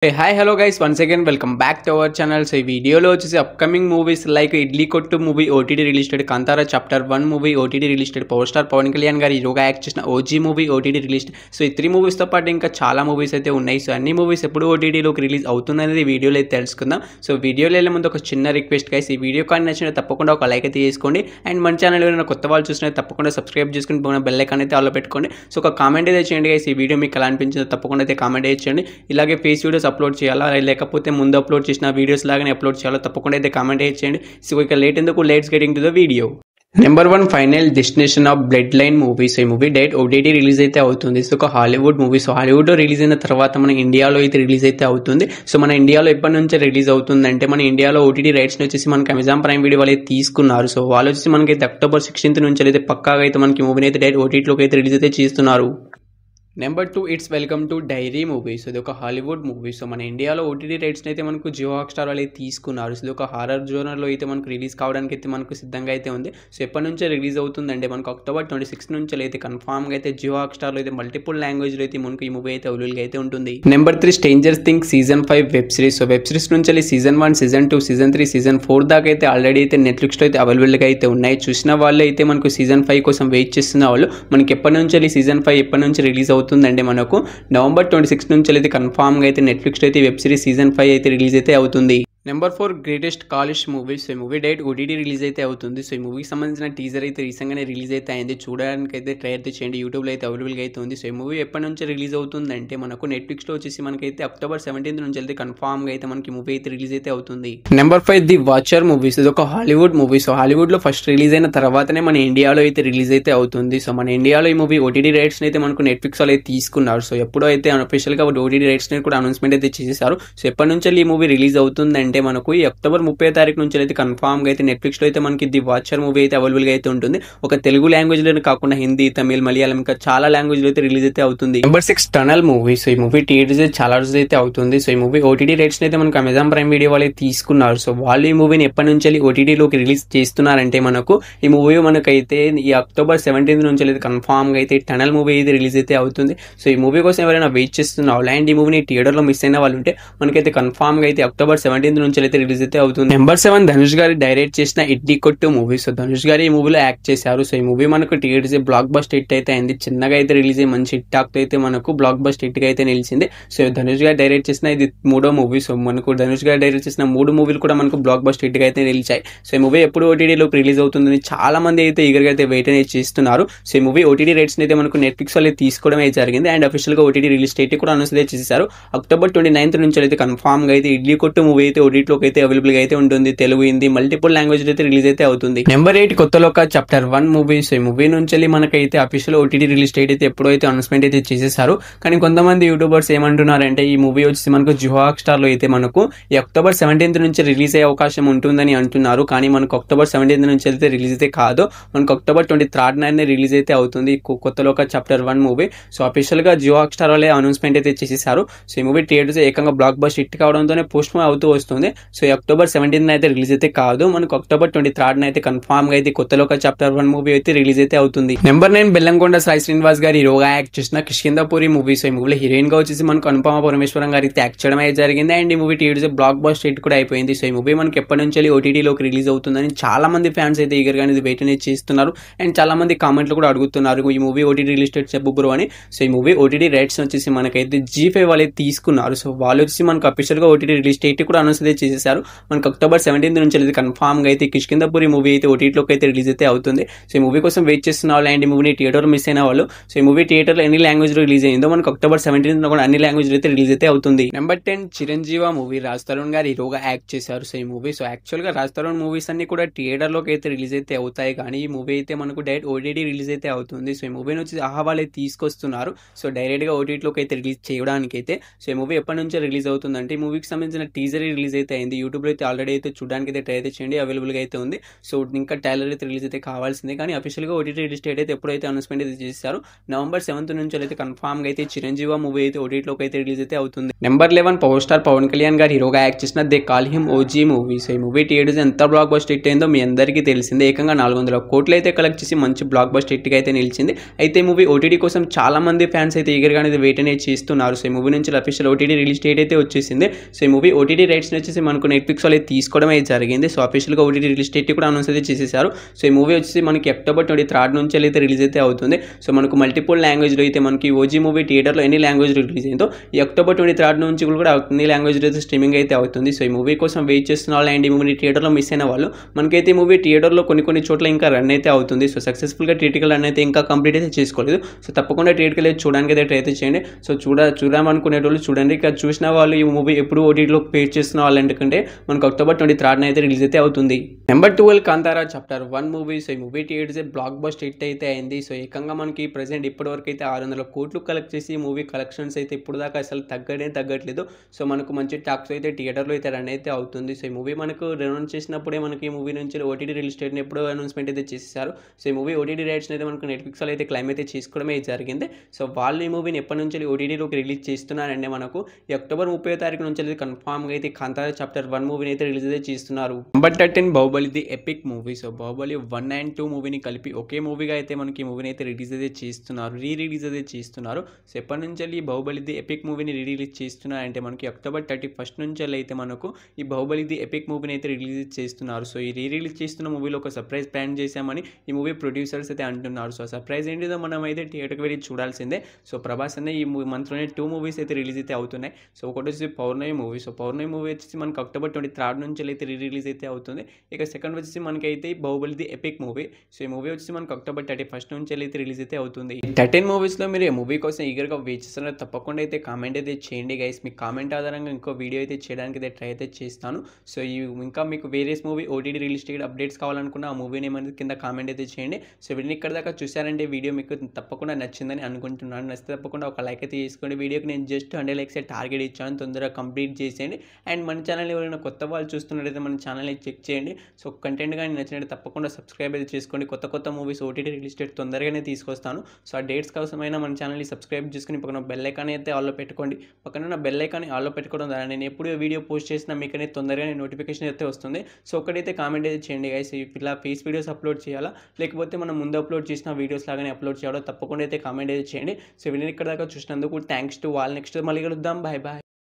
Hi, hello guys. Once again, welcome back to our channel. So, ఈ వీడియోలో వచ్చేసి upcoming movies like Idli Kottu movie OTT released, Kantara chapter 1 movie OTT released, power star Pawan Kalyan గారి హీరోగా act చేసిన OG movie OTT released. So, ఈ 3 మూవీస్తో పాటు ఇంకా చాలా మూవీస్ అయితే ఉన్నాయి. సో, అన్ని మూవీస్ ఎప్పుడు ఓటీటీలోకి రిలీజ్ అవుతుందనేది వీడియోలో అయితే తెలుసుకుందాం. సో, వీడియోలో వెళ్ళే ముందు ఒక చిన్న రిక్వెస్ట్ గైస్, ఈ వీడియో కానీ నచ్చినా తప్పకుండా ఒక లైక్ అయితే చేసుకోండి. అండ్ మన ఛానల్ ఏమైనా కొత్త వాళ్ళు చూసినా తప్పకుండా సబ్స్క్రైబ్ చేసుకుని పోయిన బెల్ ఐకాన్ అయితే ఆల్లో పెట్టుకోండి. సో, ఒక కామెంట్ అయితే చేయండి గైస్, ఈ వీడియో మీకు ఎలా అనిపించిందో తప్పకుండా అయితే కామెంట్ అయితే చేయండి. ఇలాగే ఫేస్ వీడియోస్ అప్లోడ్ చేయాలా లేకపోతే ముందు అప్లోడ్ చేసిన వీడియోస్ లాగానే అప్లోడ్ చేయాలో తప్పకుండా అయితే కామెంట్ చేయండి. సో ఇక లేట్ ఎందుకు, let's get into the video. Number 1 final destination of blood line movie. So ఈ మూవీ డైరెక్ట్ ఓటీటీ రిలీజ్ అయితే అవుతుంది. సో ఒక హాలీవుడ్ మూవీ. సో హాలీవుడ్ లో రిలీజ్ అయిన తర్వాత మన ఇండియాలో అయితే రిలీజ్ అయితే అవుతుంది. సో మన ఇండియాలో ఎప్పటి నుంచి రిలీజ్ అవుతుంది అంటే, మన ఇండియాలో ఓటీటీ రైట్స్ వచ్చేసి మనకి అమెజాన్ ప్రైమ్ వీడియో వాళ్ళు అయితే తీసుకున్నారు. సో వాళ్ళు వచ్చేసి మనకైతే అక్టోబర్ 16 నుంచి అయితే పక్కాగా అయితే మనకి మూవీని అయితే డైరెక్ట్ ఓటీటీలోకి అయితే రిలీజ్ అయితే చేస్తున్నారు. Number 2 it's welcome to Derry movie. So ఇది ఒక హాలీవుడ్ మూవీ. సో మన ఇండియాలో ఓటీటీ రైట్స్ అయితే మనకు జియో హాట్‌స్టార్ వాళ్ళు అయితే తీసుకున్నారు. సో ఇది ఒక హారర్ జోనర్లో అయితే మనకు రిలీజ్ కావడానికి అయితే మనకు సిద్ధంగా అయితే ఉంది. సో ఎప్పటి నుంచే రిలీజ్ అవుతుందంటే మనకు అక్టోబర్ 26 నుంచి అయితే కన్ఫామ్గా అయితే జియో హాట్‌స్టార్లో అయితే మల్టిపుల్ లాంగ్వేజ్లో అయితే మనకు ఈ మూవీ అయితే అవైలబుల్గా అయితే ఉంటుంది. Number 3 stranger things season 5 web series. So web series నుంచి సీజన్ 1, సీజన్ 2, సీజన్ 3, సీజన్ 4 దాకా అయితే ఆల్రెడీ అయితే నెట్ఫ్లిక్స్లో అయితే అవైలబుల్గా అయితే ఉన్నాయి. చూసిన వాళ్ళు అయితే మనకు సీజన్ 5 కోసం వెయిట్ చేస్తున్న వాళ్ళు, మనకి ఎప్పటి నుంచి సీజన్ 5 ఎప్పటి నుంచి రిలీజ్ అవుతుందంటే మనకు నవంబర్ 26 నుంచి అయితే కన్ఫామ్గా అయితే నెట్ఫ్లిక్స్లో అయితే వెబ్ సిరీస్ సీజన్ 5 అయితే రిలీజ్ అయితే అవుతుంది. నెంబర్ 4 గ్రేటెస్ట్ కాలిష్ మూవీస్. ఈ మూవీ డైరెక్ట్ ఓటీటీ రిలీజ్ అయితే అవుతుంది. సో ఈ మూవీకి సంబంధించిన టీజర్ అయితే రీసెంట్గానే రిలీజ్ అయితే అయింది. చూడడానికి అయితే ట్రై అయితే చేయండి, యూట్యూబ్లో అయితే అవైలబుల్గా అయితే ఉంది. సో ఈ మూవీ ఎప్పటి నుంచి రిలీజ్ అవుతుందంటే మనకు నెట్ఫ్లిక్స్లో వచ్చేసి మనకైతే అక్టోబర్ 17 నుంచి అయితే కన్ఫామ్గా అయితే మనకి మూవీ అయితే రిలీజ్ అయితే అవుతుంది. Number 5 the watcher movies. ఇది ఒక హాలీవుడ్ మూవీ. సో హాలీవుడ్లో ఫస్ట్ రిలీజ్ అయిన తర్వాతనే మన ఇండియాలో అయితే రిలీజ్ అయితే అవుతుంది. సో మన ఇండియాలో ఈ మూవీ ఓటీటీ రైట్స్ అయితే మనకు నెట్ఫ్లిక్స్ వాళ్ళు అయితే తీసుకున్నారు. సో ఎప్పుడో అయితే అఫీషియల్గా ఓటీటీ రైట్స్ కూడా అనౌన్స్మెంట్ అయితే చేసేసారు. సో ఎప్పటి నుంచి ఈ మూవీ రిలీజ్ అవుతుందంటే మనకు ఈ అక్టోబర్ 30 తారీఖు నుంచి అయితే కన్ఫామ్గా అయితే నెట్ఫ్లిక్స్లో అయితే మనకి ది వాచర్ మూవీ అయితే అవైలబుల్గా అయితే ఉంటుంది. ఒక తెలుగు లాంగ్వేజ్లోనే కాకుండా హిందీ, తమిళ్, మలయాళం ఇంకా చాలా లాంగ్వేజ్లో అయితే రిలీజ్ అయితే అవుతుంది. Number 6 tunnel movie. సో ఈ మూవీ థియేటర్స్ చాలా రోజులు అయితే అవుతుంది. సో ఈ మూవీ ఓటీటీ రైట్స్ అయితే మనకు అమెజాన్ ప్రైమ్ వీడియో వాళ్ళు తీసుకున్నారు. సో వాళ్ళు ఈ మూవీని ఎప్పటి నుంచి ఓటీటీలోకి రిలీజ్ చేస్తున్నారంటే మనకు ఈ మూవీ మనకైతే ఈ అక్టోబర్ 17 నుంచి అయితే కన్ఫామ్గా అయితే టనల్ మూవీ అయితే రిలీజ్ అయితే అవుతుంది. సో ఈ మూవీ కోసం ఎవరైనా వెయిట్ చేస్తున్నారు అండ్ ఈ మూవీని థియేటర్లో మిస్ అయిన వాళ్ళు ఉంటే మనకైతే కన్ఫామ్గా అయితే అక్టోబర్ 17 నుంచి అయితే రిలీజ్ అయితే అవుతుంది. నెంబర్ 7 ధనుష్ గారి డైరెక్ట్ చేసిన ఇడ్లీ కొట్టు మూవీ. సో ధనుష్ గారు ఈ మూవీలో యాక్ట్ చేశారు. సో ఈ మూవీ మనకు థియేటర్స్ బ్లాక్ బస్టర్ హిట్ అయితే అయింది. చిన్నగా అయితే రిలీజ్ అయ్యి మంచి హిట్ టాక్ అయితే మనకు బ్లాక్ బస్టర్ హిట్ గా అయితే నిలిచింది. సో ధనుష్ గారు డైరెక్ట్ చేసిన ఇది 3వ మూవీ. సో మనకు ధనుష్ గారు డైరెక్ట్ చేసిన 3 మూవీలు కూడా మనకు బ్లాక్ బస్టర్ హిట్ గా అయితే నిలిచాయి. సో ఈ మూవీ ఎప్పుడు ఓటీటీలోకి రిలీజ్ అవుతుందని చాలా మంది అయితే ఈగర్గా అయితే వెయిట్ అనేది చేస్తున్నారు. సో ఈ మూవీ ఓటీటీ రైట్స్ అయితే మనకు నెట్ఫ్లిక్స్ వాళ్ళు తీసుకోవడం అయితే జరిగింది. అండ్ అఫీషియల్ గా ఓటీటీ రిలీజ్ డేట్ కూడా అనౌన్స్ అయితే చేశారు. అక్టోబర్ 29 నుంచి అయితే కన్ఫామ్ గా అయితే ఇడ్లీ కొట్టు మూవీ అయితే ఓటీటీలోకి అయితే అవైలబుల్ గా అయితే ఉంటుంది. తెలుగు, హిందీ మల్టిపుల్ లాంగ్వేజ్ అయితే రిలీజ్ అయితే అవుతుంది. నెంబర్ 8 కొత్త లోక చాప్టర్ 1 మూవీ. సో ఈ మూవీ నుంచి మనకైతే అఫీషియల్ ఓటీటీ రిలీజ్ డేట్ అయితే ఎప్పుడో అయితే అనౌన్స్మెంట్ అయితే చేసేసారు. కానీ కొంతమంది యూట్యూబర్స్ ఏమంటున్నారంటే ఈ మూవీ వచ్చి మనకు జియో హాట్‌స్టార్ లో అయితే మనకు ఈ అక్టోబర్ 17 నుంచి రిలీజ్ అయ్యే అవకాశం ఉంటుందని అంటున్నారు. కానీ మనకు అక్టోబర్ 17 నుంచి అయితే రిలీజ్ అయితే కాదు, మనకు అక్టోబర్ 23 రిలీజ్ అయితే అవుతుంది కొత్త లోక చాప్టర్ 1 మూవీ. సో అఫీషియల్ గా జియో హాట్‌స్టార్ వాళ్ళే అనౌన్స్మెంట్ అయితే చేసేసారు. సో ఈ మూవీ థియేటర్స్ ఏకంగా బ్లాక్ బస్టర్ హిట్ కావడంతోనే పోస్ట్ పోన్ అవుతూ వస్తుంది. సో ఈ అక్టోబర్ 17 అయితే రిలీజ్ అయితే కాదు, మనకు అక్టోబర్ 23 అయితే కన్ఫామ్ గా అయితే కొత్త లోక చాప్టర్ 1 మూవీ అయితే రిలీజ్ అయితే అవుతుంది. నెంబర్ 9 బెల్లంకొండ సాయి శ్రీనివాస్ గారి హీరోగా యాక్ట్ చేసిన కిష్కింధపురి మూవీ. సో ఈ మూవీలో హీరోయిన్ గా వచ్చేసి మనకు అనుపమ పరమేశ్వరం గారి యాక్ట్ చేయడం అయితే జరిగింది. అండ్ ఈ movie TVs block buster hit కూడా అయిపోయింది. సో ఈ మూవీ మనకి ఎప్పటి నుంచి ఓటీటీలోకి రిలీజ్ అవుతుందని చాలా మంది ఫ్యాన్స్ అయితే ఈగర్ గా వెయిట్ అనేది చేస్తున్నారు. అండ్ చాలా మంది కామెంట్లు కూడా అడుగుతున్నారు ఈ మూవీ ఓటీటీ రిలీజ్ డేట్ చెప్పు బ్రో అని. సో ఈ మూవీ ఓటీటీ రైట్స్ వచ్చేసి మనకైతే G5 వాళ్ళు తీసుకున్నారు. సో వాళ్ళు వచ్చి మనకు అఫీషియల్ గా ఓటీటీ రిలీజ్ డేట్ కూడా అనౌన్స్ అయితే చేసేసారు. మనకు అక్టోబర్ 17 నుంచి అయితే కన్ఫామ్ గా అయితే కిష్కింధపురి మూవీ అయితే ఓటీటీలోకి అయితే రిలీజ్ అయితే అవుతుంది. సో ఈ మూవీ కోసం వెయిట్ చేస్తున్న వాళ్ళు అండ్ ఈ మూవీని థియేటర్ మిస్ అయిన వాళ్ళు, సో ఈ మూవీ థియేటర్ లో ఎన్ని లాంగ్వేజ్ లో రిలీజ్ అయిందో మనకు అక్టోబర్ 17 కూడా అన్ని లాంగ్వేజ్ అయితే రిలీజ్ అయితే అవుతుంది. Number 10 Chiranjeeva movie. రాజ్ తరుణ్ గారు హీరోగా యాక్ట్ చేశారు. సో ఈ మూవీ సో యాక్చువల్ గా రాజ్ తరుణ్ మూవీస్ అన్ని కూడా థియేటర్ లోకి అయితే రిలీజ్ అయితే అవుతాయి, కానీ ఈ మూవీ అయితే మనకు డైరెక్ట్ ఓటీటీ రిలీజ్ అయితే అవుతుంది. సో ఈ మూవీని వచ్చి ఆహ్వాలే తీసుకొస్తున్నారు. సో డైరెక్ట్ గా ఓటీటీలోకి అయితే రిలీజ్ చేయడానికి అయితే. సో ఈ మూవీ ఎప్పటి నుంచి రిలీజ్ అవుతుందంటే ఈ మూవీకి సంబంధించిన టీజర్ రిలీజ్ అయితే అయింది. యూట్యూబ్లో అయితే ఆల్రెడీ అయితే చూడడానికి అయితే ట్రై అయితే చేయండి, అవైలబుల్గా అయితే ఉంది. సో ఇంకా ట్రైలర్ అయితే రిలీజ్ అయితే కావాల్సిందే, కానీ అఫీషియల్గా ఓటీటీ రిలీజ్ డేట్ అయితే ఎప్పుడైతే అనౌన్స్మెంట్ అయితే చేశారు November 7th నుంచి అయితే కన్ఫామ్గా అయితే చిరంజీవి మూవీ అయితే ఓటీటీలోకి అయితే రిలీజ్ అయితే అవుతుంది. Number 11 power star Pawan Kalyan గారు హీరోగా యాక్ట్ చేసిన they call him OG movie. So ఈ మూవీ థియేటర్స్ ఎంత బ్లాక్ బస్టర్ హిట్ అయిందో మీ అందరికీ తెలిసిందే. ఏకంగా 400 కోట్లు అయితే కలెక్ట్ చేసి మంచి బ్లాక్ బస్టర్ హిట్గా అయితే నిలిచింది. అయితే ఈ మూవీ ఓటీటీ కోసం చాలా మంది ఫ్యాన్స్ అయితే ఈగర్గా అనేది వెయిట్ అనేది చేస్తున్నారు. సో ఈ మూవీ నుంచి అఫీషియల్ ఓటీటీ రిలీజ్ డేట్ అయితే వచ్చేసింది. సో ఈ మూవీ ఓటీటీ రైట్స్ వచ్చేసి మనకు నెట్ఫ్లిక్స్ వాళ్ళు తీసుకోవడం అయితే జరిగింది. సో అఫీషియల్గా ఓటీటీ రిలీజ్ డేట్ కూడా అనౌన్స్ అయితే చేసేసారు. సో ఈ మూవీ వచ్చేసి మనకి October 23 నుంచి అయితే రిలీజ్ అయితే అవుతుంది. సో మనకు మల్టిపుల్ లాంగ్వేజ్లో అయితే మనకి ఓజీ మూవీ థియేటర్లో ఎన్ని లాంగ్వేజ్ రిలీజ్ అయిందో ఈ October 23 నుంచి కూడా అన్ని లాంగ్వేజ్లో అయితే స్ట్రీమింగ్ అయితే అవుతుంది. సో ఈ మూవీ కోసం వెయిట్ చేస్తున్న వాళ్ళు అండ్ ఈ మూవీ థియేటర్లో మిస్ అయిన వాళ్ళు, మనకైతే ఈ మూవీ థియేటర్లో కొన్ని చోట్ల ఇంకా రన్ అయితే అవుతుంది. సో సక్సెస్ఫుల్గా థియేటికల్ రన్ అయితే ఇంకా కంప్లీట్ అయితే చేసుకోలేదు. సో తప్పకుండా థియేటర్కి అయితే చూడడానికి అయితే ట్రై అయితే చేయండి. సో చూడాలనుకునే వాళ్ళు చూడండి. ఇక చూసిన వాళ్ళు ఈ మూవీ ఎప్పుడు ఓటీటీలో వెయిట్ చేస్తున్న వాళ్ళు ఎందుకంటే మనకు October 23 అయితే రిలీజ్ అయితే అవుతుంది. Number 12 Kantara chapter 1 movie. So ఈ movie theatres blockbuster hit అయితే అయింది. సో ఏకంగా మనకి ప్రెసెంట్ ఇప్పటివరకు అయితే 600 కోట్లు కలెక్ట్ చేసి మూవీ కలెక్షన్స్ అయితే ఇప్పుడు దాకా అసలు తగ్గట్లేదు. సో మనకు మంచి టాక్స్ అయితే థియేటర్లో అయితే రన్ అయితే అవుతుంది. సో ఈ మూవీ మనకు అనౌన్స్ చేసినప్పుడే మనకి ఈ మూవీ నుంచి ఓటీటీ రిలీజ్ డేట్ ఎప్పుడు అనౌన్స్మెంట్ అయితే చేశారు. సో ఈ మూవీ ఓటీటీ రైట్స్ అయితే మనకు నెట్ఫ్లిక్స్ అయితే క్లైమ్ అయితే చేసుకోవడమే జరిగింది. సో వాళ్ళు ఈ మూవీని ఎప్పటి నుంచి ఓటీటీలోకి రిలీజ్ చేస్తున్నారంటే మనకు ఈ October 30 నుంచి అయితే కన్ఫామ్గా అయితే కాంతారా చాప్టర్ 1 మూవీని అయితే రిలీజ్ అయితే చేస్తున్నారు. Number 13 Baahubali the epic movie. So Baahubali 1 and 2 మూవీని కలిపి ఒకే మూవీగా అయితే మనకి ఈ మూవీని అయితే రిలీజ్ అయితే చేస్తున్నారు, రిలీజ్ అయితే చేస్తున్నారు. సో ఎప్పటి నుంచి ఈ బాహుబలి ది ఎపిక్ మూవీని రిలీజ్ చేస్తున్నారంటే మనకి October 31 నుంచి అయితే మనకు ఈ బాహుబలి ది ఎపిక్ మూవీని అయితే రిలీజ్ చేస్తున్నారు. సో ఈ రిలీజ్ చేస్తున్న మూవీలో ఒక సర్ప్రైజ్ ప్లాన్ చేశామని ఈ మూవీ ప్రొడ్యూసర్స్ అయితే అంటున్నారు. సో సర్ప్రైజ్ ఏంటిదో మనం అయితే థియేటర్కి వెళ్ళి చూడాల్సిందే. సో ప్రభాస్ అనే ఈ మంత్లోనే 2 మూవీస్ అయితే రిలీజ్ అయితే అవుతున్నాయి. సో ఒకటి వచ్చేసి పౌర్ణమి మూవీ. సో పౌర్ణమి మూవీ వచ్చేసి మనకి October 23 నుంచి అయితే రిలీజ్ అయితే అవుతుంది. ఇక సెకండ్ వచ్చేసి మనకి అయితే Baahubali the epic movie. So ఈ మూవీ వచ్చేసి మనకి October 31 నుంచి అయితే రిలీజ్ అయితే అవుతుంది. 13 మూవీస్లో మీరు ఈ మూవీ కోసం ఈగర్గా వెయిట్ చేస్తున్నారు, తప్పకుండా అయితే కామెంట్ అయితే చేయండి గైస్. మీ కామెంట్ ఆధారంగా ఇంకో వీడియో అయితే చేయడానికి అయితే ట్రై అయితే చేస్తాను. సో ఇంకా మీకు various movie OTT release date updates కావాలనుకున్న ఆ మూవీని ఏమైనా కింద కామెంట్ అయితే చేయండి. సో వీడిని ఇక్కడ దాకా చూసారంటే వీడియో మీకు తప్పకుండా నచ్చిందని అనుకుంటున్నాను. నచ్చితే తప్పకుండా ఒక లైక్ అయితే తీసుకోండి. వీడియోకి నేను జస్ట్ 100 likes టార్గెట్ ఇచ్చాను, తొందరగా కంప్లీట్ చేసేయండి. అండ్ మన ఛానల్ ఎవరైనా కొత్త వాళ్ళు చూస్తున్నట్టయితే మన ఛానల్ని చెక్ చేయండి. సో కంటెంట్ కానీ నచ్చినట్టు తప్పకుండా సబ్స్క్రైబ్ అయితే చేసుకోండి. కొత్త మూవీస్ ఓటీటీ రిలీజ్ డేట్ తొందరగానే తీసుకొస్తాను. సో ఆ డేట్స్ కోసమైనా మన ఛానల్ని సబ్స్క్రైబ్ చేసుకుని పక్కన బెల్ ఐకాన్ అయితే ఆల్లో పెట్టుకోండి. పక్కన బెల్ ఐకాన్ ఆల్లో పెట్టుకోవడం ద్వారా నేను ఎప్పుడు వీడియో పోస్ట్ చేసినా మీకు అనేది తొందరగానే నోటిఫికేషన్ అయితే వస్తుంది. సో ఒకటైతే కామెంట్ అయితే చేయండి గైస్, ఇలా ఫేస్ వీడియోస్ అప్లోడ్ చేయాలా లేకపోతే మనం ముందు అప్లోడ్ చేసిన వీడియోస్ లాగానే అప్లోడ్ చేయాలో తప్పకుండా అయితే కామెంట్ అయితే చేయండి. సో వీడియో ఇక్కడ దాకా చూసినందుకు థ్యాంక్స్ టు ఆల్. నెక్స్ట్ మళ్ళీ కలుద్దాం. Bye bye.